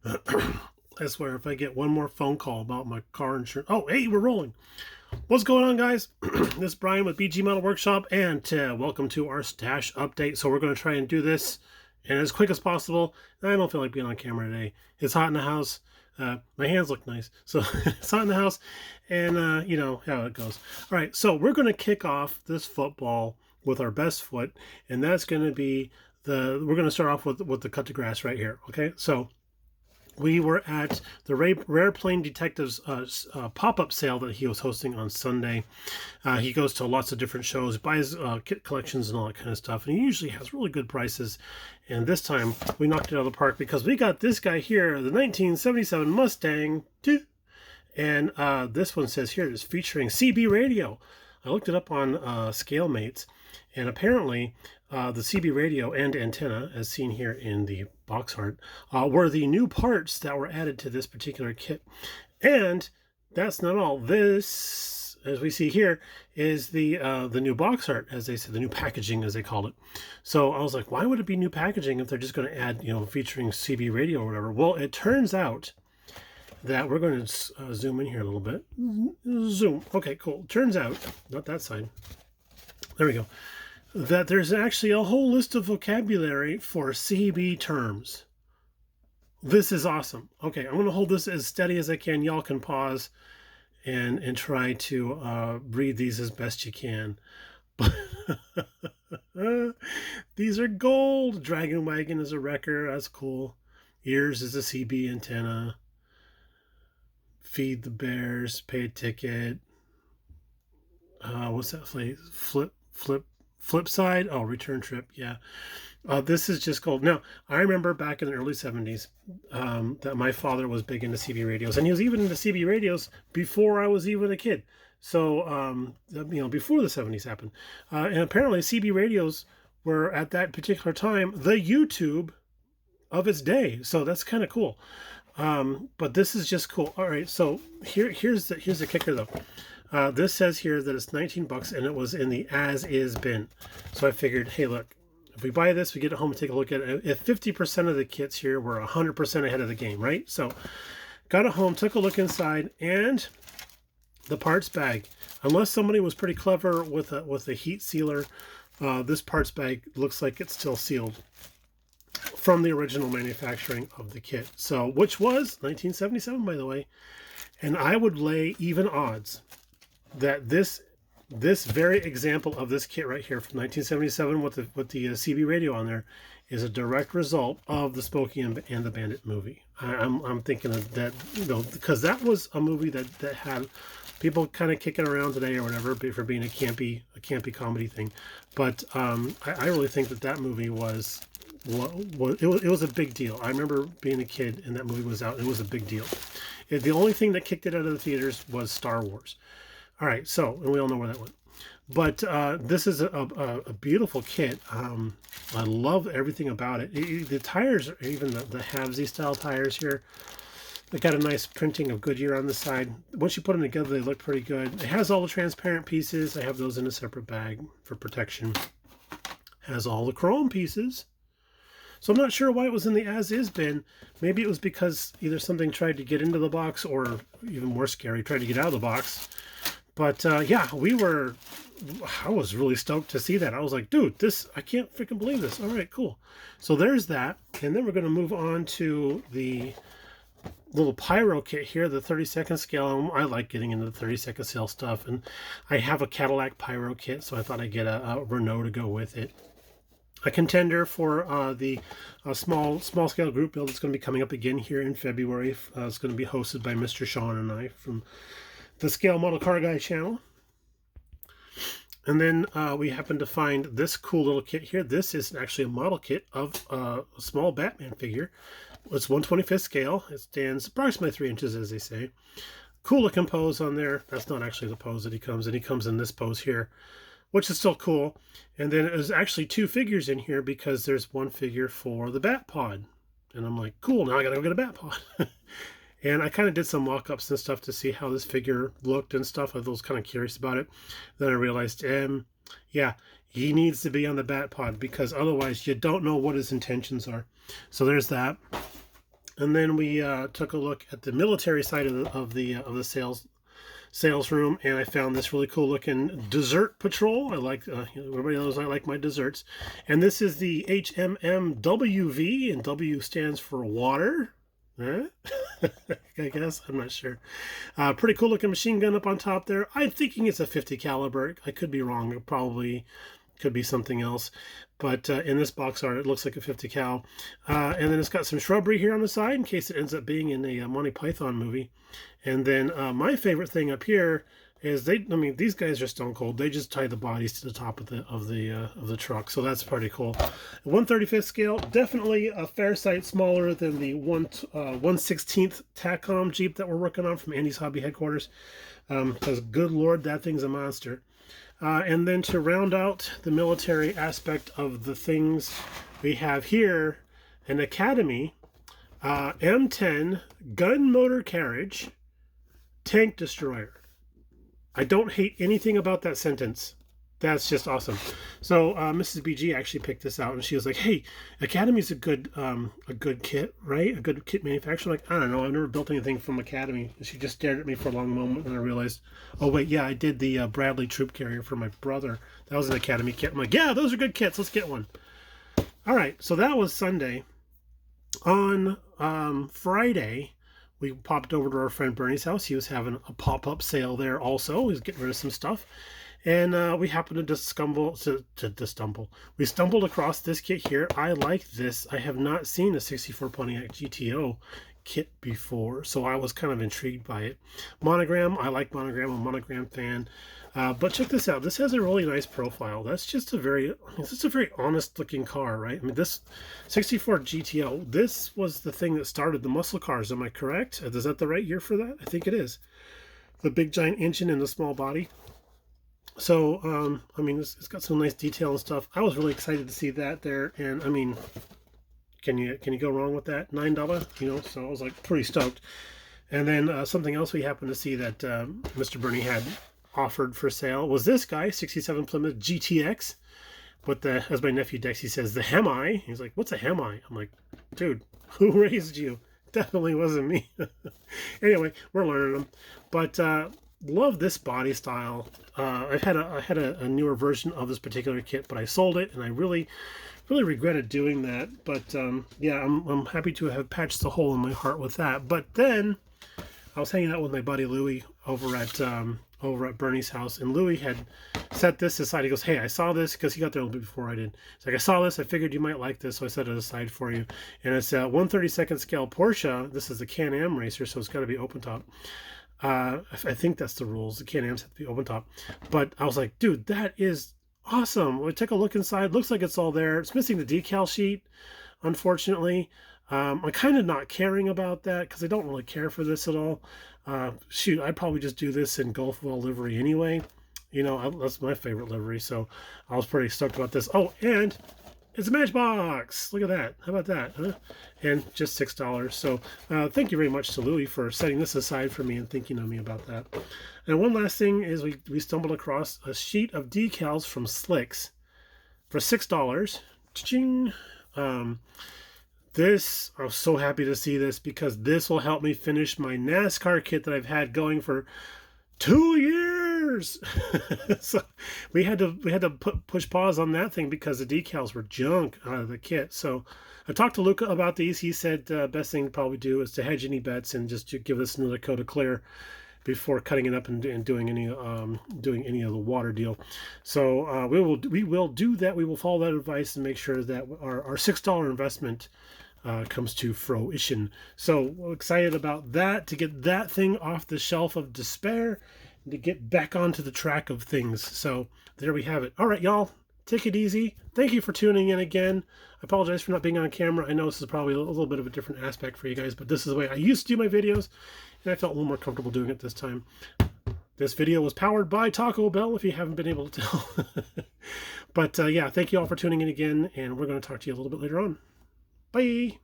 I swear, if I get one more phone call about my car insurance. Oh, hey, we're rolling. What's going on, guys? This is Brian with BG Metal Workshop, and welcome to our stash update. So we're going to try and do this and as quick as possible. I don't feel like being on camera today. It's hot in the house. My hands look nice. So it's hot in the house, and you know how it goes. All right, so we're going to kick off this football with our best foot, and that's going to be we're going to start off with the cut to grass right here. Okay, so we were at the Rare Plane Detectives pop-up sale that he was hosting on Sunday. He goes to lots of different shows, buys kit collections and all that kind of stuff, and he usually has really good prices. And this time we knocked it out of the park because we got this guy here, the 1977 Mustang, and this one says here it's featuring CB radio. I looked it up on ScaleMates, and apparently the CB radio and antenna, as seen here in the box art, were the new parts that were added to this particular kit. And that's not all. This, as we see here, is the new box art, as they say, the new packaging, as they call it. So I was like, why would it be new packaging if they're just going to add, featuring CB radio or whatever? Well, it turns out that we're going to zoom in here a little bit. Zoom. Okay, cool. Turns out, not that side. There we go. That there's actually a whole list of vocabulary for CB terms. This is awesome. Okay, I'm going to hold this as steady as I can. Y'all can pause and try to read these as best you can. These are gold. Dragon Wagon is a wrecker. That's cool. Ears is a CB antenna. Feed the bears. Pay a ticket. What's that phrase? Flip side? Oh, return trip. Yeah. This is just gold. Now, I remember back in the early 70s that my father was big into CB radios, and he was even into CB radios before I was even a kid. So, before the 70s happened. And apparently CB radios were at that particular time the YouTube of its day. So that's kind of cool. But this is just cool. All right. So here's the kicker though. This says here that it's $19 and it was in the as-is bin. So I figured, hey, look, if we buy this, we get it home and take a look at it. If 50% of the kits here were 100% ahead of the game, right? So got it home, took a look inside, and the parts bag. Unless somebody was pretty clever with a heat sealer, this parts bag looks like it's still sealed from the original manufacturing of the kit. So, which was 1977, by the way. And I would lay even odds that this very example of this kit right here from 1977 with the CB radio on there is a direct result of the Smokey and the Bandit movie. I'm thinking of that, because that was a movie that had people kind of kicking around today or whatever for being a campy comedy thing. But I really think that movie was a big deal. I remember being a kid and that movie was out. It was a big deal. The only thing that kicked it out of the theaters was Star Wars. All right, so, and we all know where that went. But this is a beautiful kit. I love everything about it. The tires are even the Havsy style tires here. They got a nice printing of Goodyear on the side. Once you put them together, they look pretty good. It has all the transparent pieces. I have those in a separate bag for protection. Has all the chrome pieces. So I'm not sure why it was in the as-is bin. Maybe it was because either something tried to get into the box or, even more scary, tried to get out of the box. But yeah, I was really stoked to see that. I was like, dude, I can't freaking believe this. All right, cool. So there's that. And then we're going to move on to the little pyro kit here, the 32nd scale. I like getting into the 32nd scale stuff. And I have a Cadillac pyro kit, so I thought I'd get a Renault to go with it. A contender for the small scale group build that's going to be coming up again here in February. It's going to be hosted by Mr. Sean and I from the Scale Model Car Guy channel. And then we happen to find this cool little kit here. This is actually a model kit of a small Batman figure. It's 1/25th scale. It stands approximately 3 inches, as they say. Cool looking pose on there. That's not actually the pose that he comes in. He comes in this pose here, which is still cool. And then there's actually 2 figures in here because there's one figure for the Bat Pod. And I'm like, cool, now I gotta go get a Bat Pod. And I kind of did some mock-ups and stuff to see how this figure looked and stuff. I was kind of curious about it. Then I realized, yeah, he needs to be on the Bat Pod because otherwise you don't know what his intentions are. So there's that. And then we took a look at the military side of the sales room, and I found this really cool looking dessert patrol. I like everybody knows I like my desserts, and this is the HMMWV, and W stands for water. Huh? I guess I'm not sure. Pretty cool looking machine gun up on top there. I'm thinking it's a 50 caliber. I could be wrong. It probably could be something else, but in this box art it looks like a 50 cal. And then it's got some shrubbery here on the side in case it ends up being in a Monty Python movie. And then my favorite thing up here is these guys are stone cold. They just tie the bodies to the top of the truck, so that's pretty cool. 1/35 scale, definitely a fair sight smaller than the 1/16 Tacom Jeep that we're working on from Andy's Hobby headquarters, because good Lord, that thing's a monster. And then to round out the military aspect of the things, we have here an Academy M10 gun motor carriage tank destroyer. I don't hate anything about that sentence. That's just awesome. So Mrs. BG actually picked this out, and she was like, "Hey, Academy's a good kit, right? A good kit manufacturer." I'm like, I don't know. I've never built anything from Academy. And she just stared at me for a long moment, and I realized, oh wait, yeah, I did the Bradley troop carrier for my brother. That was an Academy kit. I'm like, yeah, those are good kits. Let's get one. All right, so that was Sunday. On Friday, we popped over to our friend Bernie's house. He was having a pop-up sale there also. He was getting rid of some stuff. And we happened to stumble across this kit here. I like this. I have not seen a 64 Pontiac GTO kit before, so I was kind of intrigued by it. Monogram, I like Monogram. I'm a Monogram fan. But check this out. This has a really nice profile. That's just a very honest looking car, right? I mean, this 64 GTO, this was the thing that started the muscle cars. Am I correct? Is that the right year for that? I think it is. The big giant engine and the small body. So, I mean, it's got some nice detail and stuff. I was really excited to see that there. And I mean, can you go wrong with that? $9, you know, so I was like pretty stoked. And then something else we happened to see that Mr. Bernie had offered for sale was this guy, 67 Plymouth GTX, with the, as my nephew Dexy says, the Hemi. He's like, what's a Hemi? I'm like, dude, who raised you? Definitely wasn't me. Anyway, we're learning them. But love this body style. I had a newer version of this particular kit, but I sold it, and I really regretted doing that. But yeah, I'm happy to have patched the hole in my heart with that. But then I was hanging out with my buddy Louie over at Bernie's house, and Louie had set this aside. He goes, "Hey, I saw this," because he got there a little bit before I did. He's like, "I saw this. I figured you might like this, so I set it aside for you." And it's a 1/32 scale Porsche. This is the Can-Am racer, so it's got to be open top. I think that's the rules. The Can-Ams have to be open top. But I was like, dude, that is awesome. We took a look inside. Looks like it's all there. It's missing the decal sheet, unfortunately. I'm kind of not caring about that because I don't really care for this at all. Shoot, I'd probably just do this in Gulfwell livery anyway. You know, that's my favorite livery, so I was pretty stoked about this. Oh, and it's a Matchbox. Look at that. How about that, huh? And just $6. So thank you very much to Louie for setting this aside for me and thinking of me about that. And one last thing is we stumbled across a sheet of decals from Slicks for $6. Cha-ching. This, I was so happy to see this because this will help me finish my NASCAR kit that I've had going for 2 years. So we had to push pause on that thing because the decals were junk out of the kit. So I talked to Luca about these. He said best thing to probably do is to hedge any bets and just to give this another coat of clear before cutting it up and doing any of the water deal. So we will do that. We will follow that advice and make sure that our $6 investment comes to fruition. So we're excited about that, to get that thing off the shelf of despair and to get back onto the track of things. So there we have it. All right, y'all, take it easy. Thank you for tuning in again. I apologize for not being on camera. I know this is probably a little bit of a different aspect for you guys, but this is the way I used to do my videos, and I felt a little more comfortable doing it this time. This video was powered by Taco Bell, if you haven't been able to tell. But yeah, thank you all for tuning in again, and we're going to talk to you a little bit later on. Bye!